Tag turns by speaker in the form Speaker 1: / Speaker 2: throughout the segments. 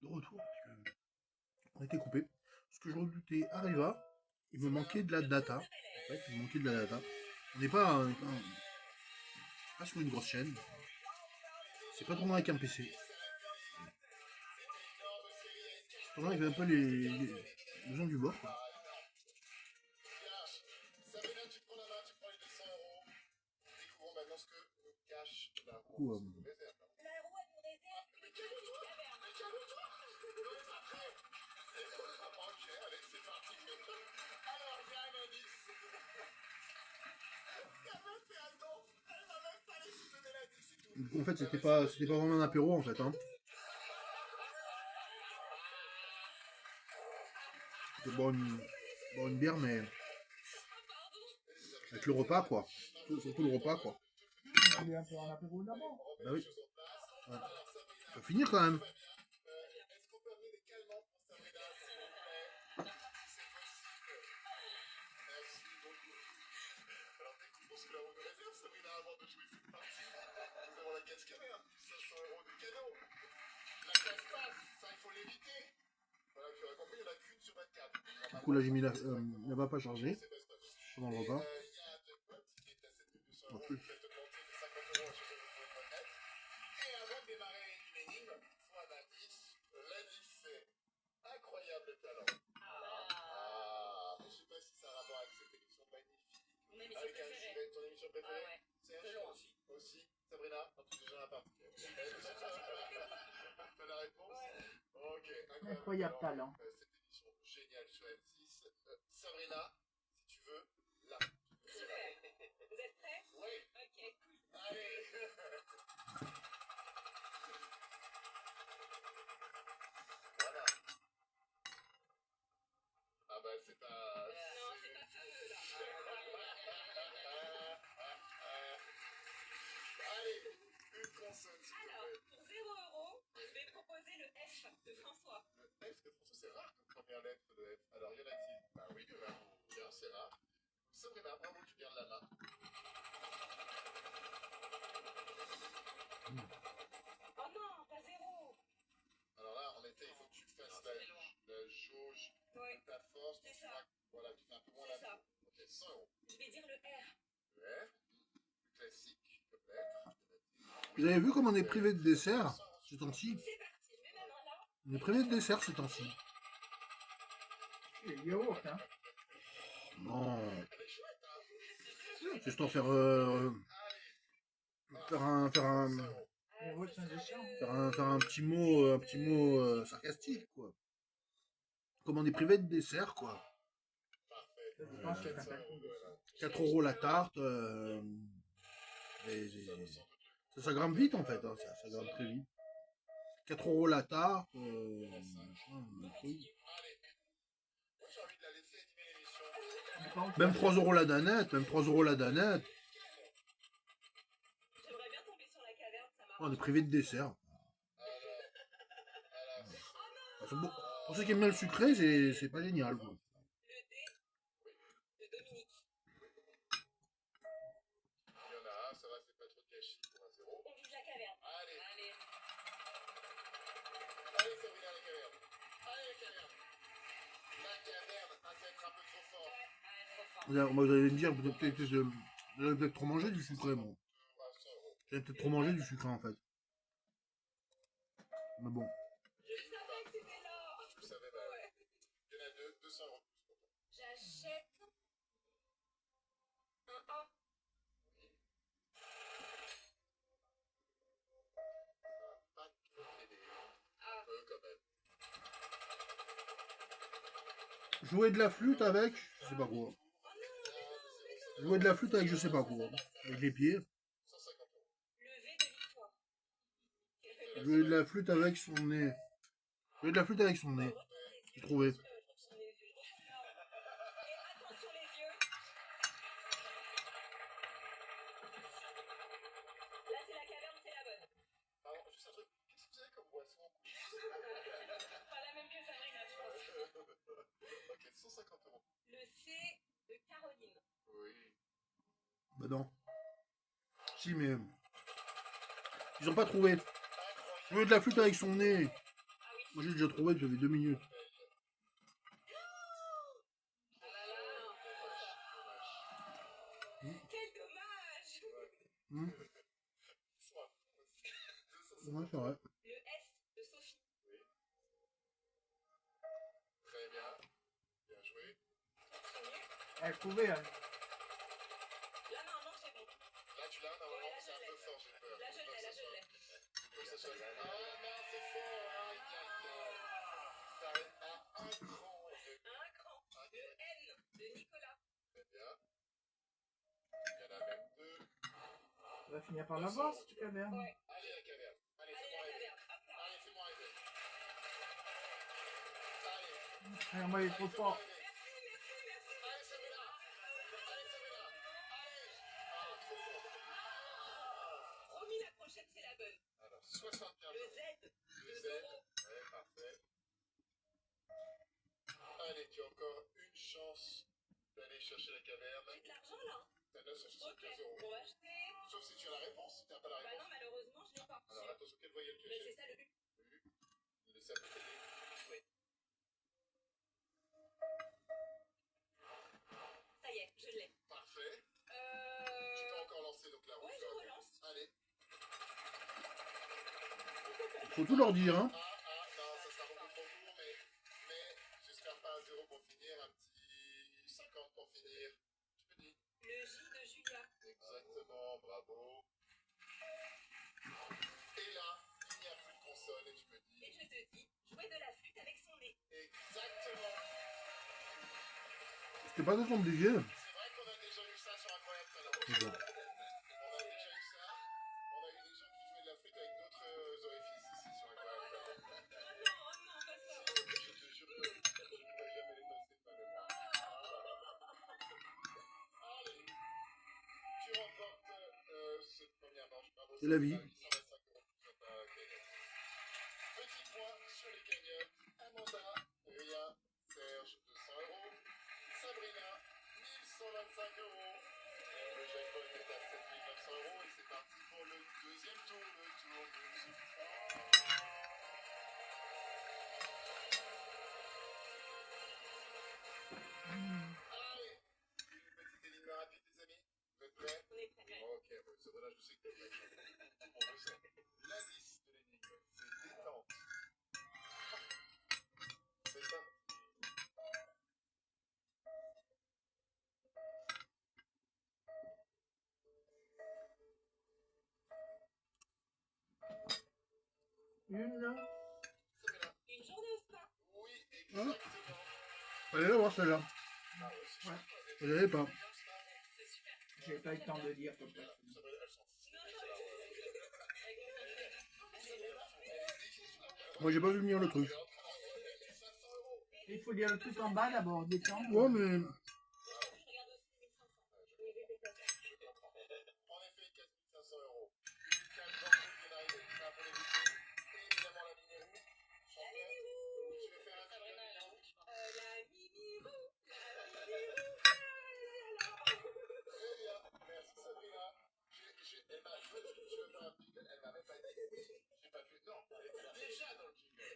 Speaker 1: de retour, parce que on était coupé. Ce que je redoutais arriva, il me manquait de la data. En fait, il me manquait de la data. On n'est pas, pas sur une grosse chaîne. C'est pas tourné avec un PC. C'est tourné avec un peu les gens du bord, quoi. Du coup, en fait, c'était pas vraiment un apéro, en fait. Hein. C'était boire une bière, mais avec le repas, quoi. Surtout le repas, quoi.
Speaker 2: Il est un peu en apéro d'abord.
Speaker 1: Bah oui. Ouais. Faut finir quand même. Du coup, là, j'ai mis la va pas charger pendant le repas. En plus.
Speaker 2: Incroyable talent. Vous avez vu comme on est privé de dessert ces temps-ci? On est privé de dessert ces temps-ci. C'est yaourt, hein.
Speaker 1: Non. Juste en faire, faire un petit mot sarcastique, quoi. Comme on est privé de dessert, quoi. 4 € la tarte. Ça grimpe vite en fait, hein, ça grimpe très vite. 4 € la tarte. Même 3 € la danette, même 3 € la danette. On est privé de dessert. Pour ceux qui aiment bien le sucré, c'est pas génial, quoi. Vous allez me dire, vous avez peut-être trop mangé du sucré, bon. Vous avez peut-être trop mangé du sucré en fait. Mais bon. Jouer de la flûte avec, je sais pas quoi. Jouer de la flûte avec je sais pas quoi. Avec les pieds. Jouer de la flûte avec son nez. Jouer de la flûte avec son nez. J'ai trouvé. Bah non. Si mais. Ils ont pas trouvé. Jouer de la flûte avec son nez. Moi j'ai déjà trouvé, ça fait 2 minutes.
Speaker 3: Quel dommage.
Speaker 1: Mmh. Ouais, c'est vrai.
Speaker 3: Le S de Sophie.
Speaker 2: Très bien. Bien joué.
Speaker 4: Elle trouvait, elle.
Speaker 3: Là, normalement, c'est bon.
Speaker 2: Là, tu l'as,
Speaker 3: Ouais,
Speaker 2: normalement,
Speaker 3: là,
Speaker 2: c'est
Speaker 3: je
Speaker 2: un
Speaker 3: l'ai.
Speaker 2: peu fort, j'ai peur.
Speaker 3: Là, je l'ai, là, je l'ai.
Speaker 2: Faut que ça soit... Ah non, c'est fort. Aïe, aïe, aïe. T'arrêtes à un cran.
Speaker 3: Un cran. Le N de Nicolas.
Speaker 2: Très bien. Il y en a même deux.
Speaker 4: On va finir par l'avoir, cette caverne.
Speaker 3: Ouais.
Speaker 2: Allez, la caverne. Allez,
Speaker 3: Allez,
Speaker 2: fais-moi
Speaker 3: la
Speaker 2: rêver.
Speaker 3: caverne. Hop là.
Speaker 2: Allez, fais-moi rêver. Allez.
Speaker 4: Ah, moi, il est trop fort.
Speaker 3: Merci, merci, merci.
Speaker 2: Allez, Sabrina. Allez, Sabrina. Allez. Ah, trop fort.
Speaker 3: Promis, la prochaine, c'est la bonne.
Speaker 2: Alors, 75.
Speaker 3: Le Z
Speaker 2: Le
Speaker 3: de
Speaker 2: Z.
Speaker 3: Zoro.
Speaker 2: Ouais, parfait. Allez, tu as encore une chance d'aller chercher la caverne.
Speaker 3: J'ai de l'argent, là.
Speaker 2: T'as 975
Speaker 3: Ok,
Speaker 2: euros.
Speaker 3: on va acheter.
Speaker 2: Sauf si tu as la réponse. Si tu n'as pas la
Speaker 3: Bah non,
Speaker 2: réponse.
Speaker 3: malheureusement, je l'ai pas.
Speaker 2: Alors, attention, quelle voyelle tu
Speaker 3: Mais c'est
Speaker 2: achètes?
Speaker 3: ça le U.
Speaker 2: Le ça peut t'aider.
Speaker 3: Ça y est, je l'ai.
Speaker 2: Parfait. Tu peux encore lancer donc la roue.
Speaker 3: Ouais, je relance.
Speaker 2: Allez.
Speaker 1: Faut tout leur dire, hein.
Speaker 2: Non, ça sera beaucoup trop court, mais j'espère pas un 0 pour finir, un petit 50 pour finir. Tu me dis?
Speaker 3: Le J de Julia.
Speaker 2: Exactement, bravo. Et là, il n'y a plus de console et tu me dis?
Speaker 3: Et je te dis, jouer de la flûte avec son nez.
Speaker 2: Exactement.
Speaker 1: C'était pas très compliqué.
Speaker 2: C'est vrai qu'on a déjà eu ça sur Incroyable Talent.
Speaker 1: Bon.
Speaker 2: On a déjà eu ça. On a eu des gens qui jouaient de la flûte avec d'autres orifices ici sur Incroyable Talent.
Speaker 3: Oh non, pas ça.
Speaker 2: Je te jure que je ne pourrais jamais les passer de ma mémoire. Allez, tu remportes cette première manche. Bravo,
Speaker 1: C'est la vie.
Speaker 2: 825 euros pour ta cagnotte. Petit point sur les cagnottes. Amanda, Ria, Serge, 200 euros. Sabrina, 1125 euros. Le jackpot est à 7900 euros et c'est parti pour le deuxième tour, le tour de Sophie. Allez, une petite énigme rapide, les amis. Vous êtes prêts?
Speaker 3: On est prêt.
Speaker 2: Ok, bon, ce là je sais que t'es prêts. On le sait. L'indice de l'énigme, c'est détente. C'est ça.
Speaker 4: Une, là.
Speaker 2: Sabrina.
Speaker 3: Une journée au spa.
Speaker 2: Oui, exactement.
Speaker 1: Allez la voir celle-là.
Speaker 2: Ah ouais, c'est
Speaker 4: Ouais.
Speaker 2: chouette.
Speaker 1: Vous l'avez pas.
Speaker 3: C'est super.
Speaker 4: J'ai pas eu le temps de lire. Comme ça.
Speaker 2: Sabrina, elles sont
Speaker 3: Non, non,
Speaker 1: Moi j'ai pas vu venir le truc.
Speaker 4: Il faut lire le truc en bas d'abord, détendre.
Speaker 1: Ouais, mais.
Speaker 3: je regarde aussi 1500.
Speaker 2: En effet, 4500 euros. Une cage d'ampoule qui n'arrive pas pour l'éviter. Et évidemment la mini roue. Chanteur. Tu veux faire un
Speaker 3: Sabrina, elle est en rouge, pardon. La mini roue.
Speaker 2: Très bien. Merci Sabrina. Elle m'a joué le jeu faire un jingle. Elle m'a même pas dit. J'ai pas vu. Non, elle était déjà dans le jingle.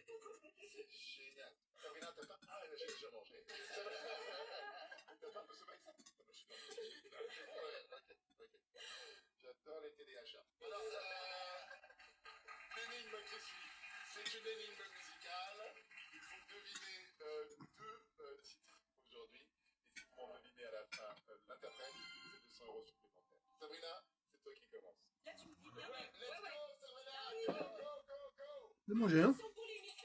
Speaker 2: C'est génial. Sabrina, t'as pas. Ah, j'ai déjà mangé. T'as pas un peu ce mec? Je suis dans le jingle. Ok. J'adore les TDAH. Alors, l'énigme que je suis, c'est une énigme musicale. Il faut deviner deux titres aujourd'hui. Et si vous m'en devinez à la fin l'interprète, c'est 200 euros supplémentaires. Sabrina, c'est toi qui commence.
Speaker 3: Là, tu me dis bien.
Speaker 2: Ouais, let's
Speaker 3: Ouais, ouais.
Speaker 2: go, Sabrina! Go!
Speaker 1: De manger, hein.
Speaker 3: Pour les 1500.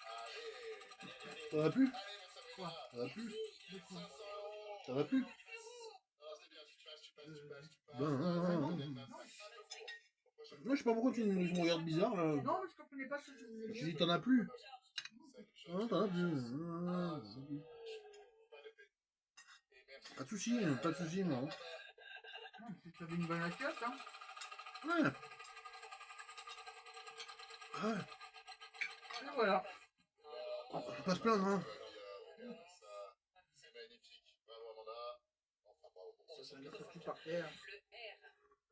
Speaker 2: Allez!
Speaker 1: Ça va plus?
Speaker 2: Allez, ma Sabrina!
Speaker 4: Quoi?
Speaker 1: Ça va plus?
Speaker 2: 500 euros!
Speaker 1: Ça va plus?
Speaker 2: Non, c'est bien, tu passes.
Speaker 1: Ben, moi je sais pas pourquoi tu me regardes bizarre là.
Speaker 4: Non, mais je comprenais pas ce que je voulais
Speaker 1: Je
Speaker 4: dire.
Speaker 1: dis t'en as plus.
Speaker 2: Salut,
Speaker 1: Ah, t'en as plus. Ah, pas de soucis, moi.
Speaker 4: Non, mais tu avais une bonne assiette, hein.
Speaker 1: Ouais. Ouais.
Speaker 4: Et voilà.
Speaker 1: Faut pas se plaindre, hein.
Speaker 2: C'est magnifique. Bravo, Amanda. Enfin, bravo.
Speaker 4: Ça, ça laisse tout par terre.
Speaker 3: Le R.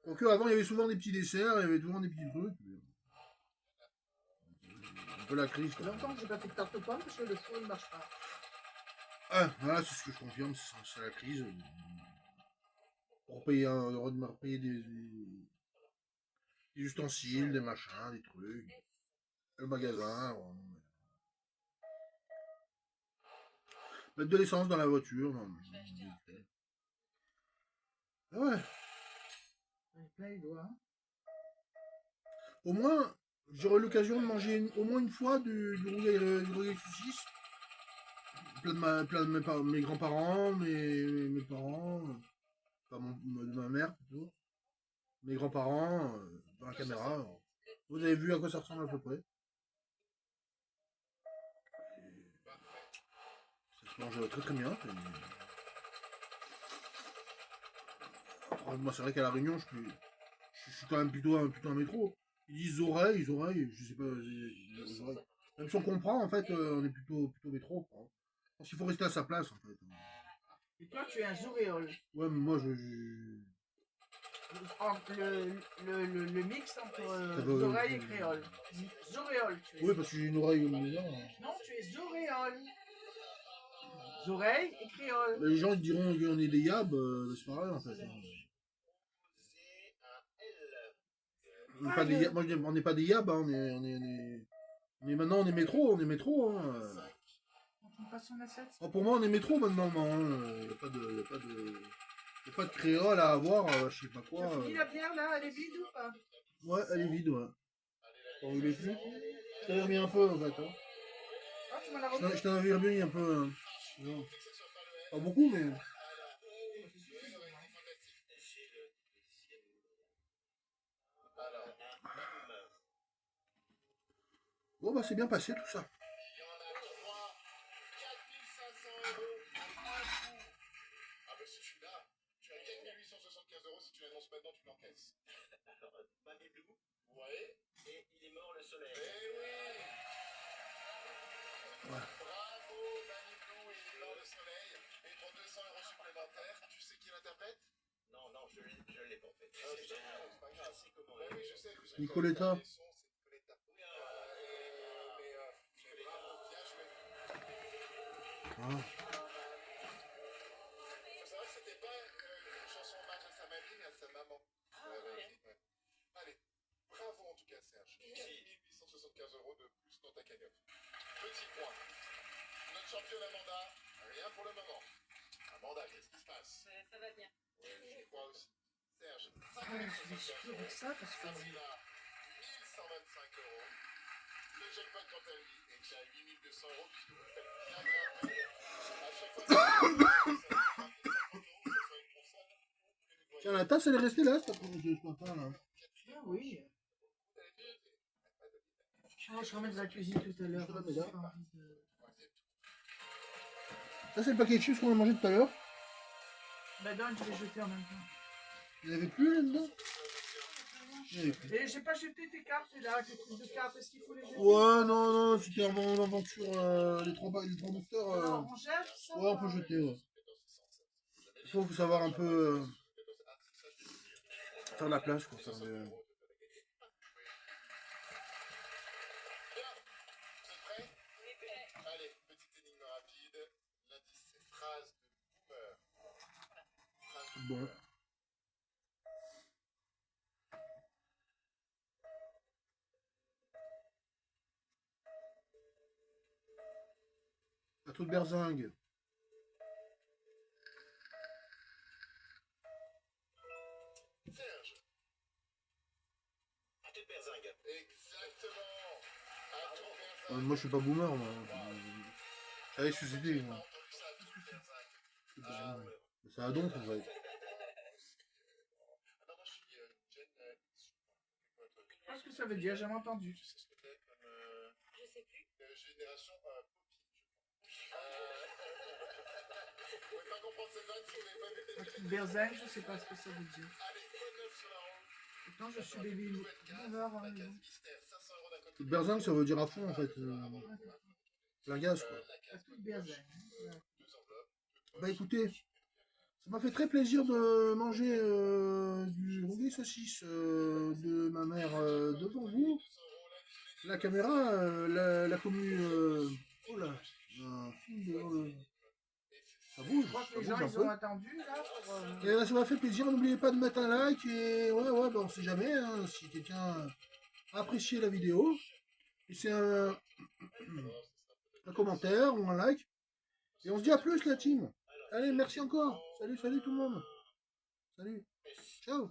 Speaker 1: Quoique avant il y avait souvent des petits desserts, il y avait souvent des petits trucs. peu la crise.
Speaker 4: Ça fait
Speaker 1: Quoi.
Speaker 4: longtemps que j'ai pas fait de tarte aux pommes parce que le four il marche pas.
Speaker 1: Ah, voilà, c'est ce que je confirme, c'est la crise. Pour payer, repayer des ustensiles, des machins, des trucs. Le magasin. Mettre de l'essence dans la voiture. Ah ouais.
Speaker 4: Il est plein les doigts. Hein.
Speaker 1: Au moins, j'aurai l'occasion de manger au moins une fois du rougail de saucisse. Plein de mes grands-parents, mes parents, pas de ma mère plutôt, mes grands-parents, dans la caméra. Vous avez vu à quoi ça ressemble à peu près. Ça se mange très très bien. Moi c'est vrai qu'à la Réunion, je suis quand même plutôt un métro. Ils disent oreilles, je sais pas, les oreilles. Même si on comprend, en fait, on est plutôt métro. Quoi. Je pense qu'il faut rester à sa place, en fait.
Speaker 4: Et toi, tu es un zouréole.
Speaker 1: Ouais, mais moi,
Speaker 4: Le mix entre
Speaker 1: Ça veut-
Speaker 4: oreilles et créole. Zouréole, tu es.
Speaker 1: Oui, parce que j'ai une oreille au milieu.
Speaker 4: Non, tu es zouréole. Oreilles et créole.
Speaker 1: Les gens ils diront qu'on est des yabs, c'est pareil, en fait. On n'est pas des yabs, moi, je dis, on n'est pas des yabs, hein, maintenant, on est métro. Hein.
Speaker 4: On passe son assiette.
Speaker 1: Oh, pour moi, on est métro maintenant. Il n'y a pas de créole à avoir, je sais pas
Speaker 4: Tu
Speaker 1: quoi.
Speaker 4: as fini la bière là, elle est vide ou pas?
Speaker 1: Ouais, elle est vide, ouais. T'en voulais plus? Je t'avais remis un peu, en fait. Hein.
Speaker 4: Ah, tu m'en as remis?
Speaker 1: Je t'en avais remis un peu. Non. Pas beaucoup, mais. Bon, bah, c'est bien passé tout ça.
Speaker 2: Il y en a 3, 4500 € pour un coup. Ah bah si je suis là, tu as 4875 € si tu l'annonces maintenant, tu l'encaisses. Alors, Mamilou. Ouais. Et il est mort le soleil. Eh oui.
Speaker 1: Ouais.
Speaker 2: Bravo Mamilou, il est mort le soleil. Et pour 200 € supplémentaires, tu sais qui l'interprète? Non, je l'ai pas fait. C'est pas grave. C'est comment? Bah oui, je sais.
Speaker 1: Nicoletta.
Speaker 2: C'est Nicoletta. Bravo, bien joué.
Speaker 1: Ah.
Speaker 2: Faut savoir que c'était pas une chanson hommage à sa mamie, mais à sa maman. Ouais. Allez, bravo en tout cas Serge. 4875 € de plus dans ta cagnotte. Petit point. Notre championne Amanda, rien pour le moment. Amanda, qu'est-ce qui se passe?
Speaker 3: Ça va bien.
Speaker 2: Ouais, je crois aussi. Serge,
Speaker 4: Je vais
Speaker 2: 5075
Speaker 4: avec
Speaker 2: €.
Speaker 4: ça parce que.
Speaker 2: Sabrina, 1125 €. Le jackpot quant à lui est déjà à 8200 € puisque vous faites bien grimper. À chaque fois que vous faites 50 € que ce soit une console ou une
Speaker 1: Tiens, la tasse, elle est restée là, cet après-midi, ce matin, là.
Speaker 4: Ah oui. Oh, je ramène de la cuisine tout à l'heure.
Speaker 1: Je te la mets là.
Speaker 4: J'ai pas envie de-
Speaker 1: Ça, c'est le paquet de chips qu'on a mangé tout à l'heure.
Speaker 4: Bah non, je vais jeter en même temps.
Speaker 1: Il n'y avait plus là-dedans? Il y avait plus.
Speaker 4: Et j'ai pas jeté tes cartes là, tes trucs de cartes, est-ce qu'il faut les jeter?
Speaker 1: Ouais, non, c'était avant l'aventure, les trois boosters.
Speaker 4: Alors, on jette ça?
Speaker 1: Ouais, on peut jeter, ouais. Il faut savoir un peu faire la place, quoi. Faire
Speaker 2: Bien, vous êtes prêts?
Speaker 3: On est prêts.
Speaker 2: Allez, petite énigme rapide. L'indice, c'est phrase de boomer. Phrase de
Speaker 1: Bon.
Speaker 2: boomer.
Speaker 1: Un truc de berzingue.
Speaker 2: Serge. À toute berzingue. Exactement. À toute berzingue.
Speaker 1: Moi, je suis pas boomer, moi. J'avais suscité,
Speaker 2: J'ai pas
Speaker 1: moi.
Speaker 2: entendu ça, à toute berzingue.
Speaker 1: C'est à donc, en fait.
Speaker 2: Ah non, moi je suis Gen X.
Speaker 4: Je sais pas ce que ça veut dire, j'ai jamais entendu.
Speaker 2: Tu sais ce que t'es comme
Speaker 3: Je sais plus.
Speaker 2: génération Poppy, je crois. Vous pouvez pas comprendre cette vanne si vous n'avez pas vu les
Speaker 4: Petite berzingue, je sais pas ce que ça veut dire.
Speaker 2: Allez, point neuf sur la roue.
Speaker 4: Pourtant, je suis baby.
Speaker 2: Nouvelle case,
Speaker 4: Bonheur,
Speaker 2: la
Speaker 4: hein,
Speaker 2: case
Speaker 4: mais bon.
Speaker 2: mystère, 500 € d'un côté.
Speaker 1: Toute berzingue, ça veut dire à fond, en fait. Plein gaz, quoi.
Speaker 2: La
Speaker 4: La
Speaker 2: case
Speaker 4: petite berzingue. Ouais.
Speaker 2: deux enveloppes.
Speaker 1: Bah écoutez, ça m'a fait très plaisir de manger du rougail saucisse de ma mère devant vous. La caméra, la commu... oh là, un film de... ça bouge,
Speaker 4: Je crois que
Speaker 1: ça
Speaker 4: les
Speaker 1: bouge
Speaker 4: gens,
Speaker 1: un
Speaker 4: ils
Speaker 1: peu.
Speaker 4: ont attendu, là, pour...
Speaker 1: Et là, ça m'a fait plaisir. N'oubliez pas de mettre un like. Et ouais, bah, on sait jamais hein, si quelqu'un a apprécié la vidéo. Et c'est un commentaire ou un like. Et on se dit à plus, la team. Allez, merci encore. Salut tout le monde. Salut. Ciao.